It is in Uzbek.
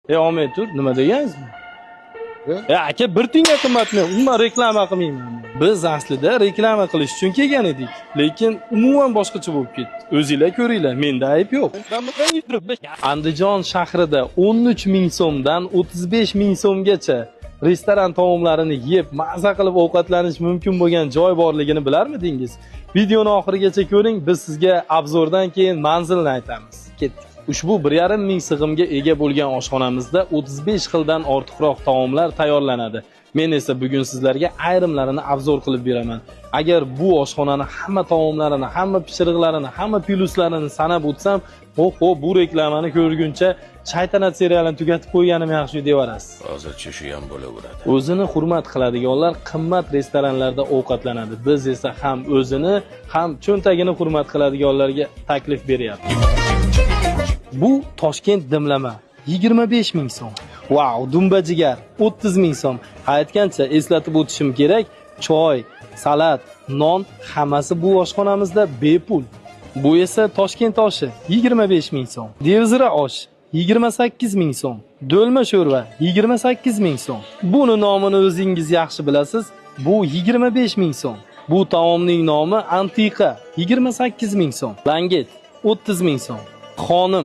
Olmay tur, nima degansizmi? Aka bir tinga qimmatmi? Umuman reklama qilmayman. Biz aslida reklama qilish uchun kelgan edik, lekin umuman boshqacha bo'lib ketdi. O'zingizlar ko'ringlar, menda ayb yo'q. Andijon shahrida 13 ming so'mdan 35 ming so'mgacha restoran taomlarini yeb, maza qilib ovqatlanish mumkin bo'lgan joy borligini bilarmidingiz? Videoni oxirigacha ko'ring, biz sizga obzordan keyin manzilni aytamiz. Ketdik. Ushbu 1,5 ming sig'imga ega bo'lgan oshxonamizda 35 xildan ortiqroq taomlar tayyorlanadi. Men esa bugun sizlarga ayrimlarini obzor qilib beraman. Agar bu oshxonani hamma taomlarini, hamma pishiriqlarini, hamma plyuslarini sanab o'tsam, bu reklamani ko'rguncha Shaytanat serialini tugatib qo'yganim yaxshi deb varasiz. Hozircha shu ham bo'laveradi. O'zini hurmat qiladiganlar qimmat restoranlarda ovqatlanadi. Biz esa ham o'zini, ham cho'ntagini hurmat qiladiganlarga taklif beryapmiz. Bu Toshkent dimlama 25 ming so'm. Wow, dumba jigar 30 ming so'm. Aytgancha eslatib o'tishim kerak, choy, salat, non hammasi bu oshxonamizda bepul. Bu esa Toshkent oshi 25 ming so'm. Devzira osh 28 ming so'm. Do'lma sho'rva 28 ming so'm. Buni nomini o'zingiz yaxshi bilasiz. Bu 25 ming so'm. Bu taomning nomi Antiqa 28 ming so'm. Langet 30 ming so'm. Xonim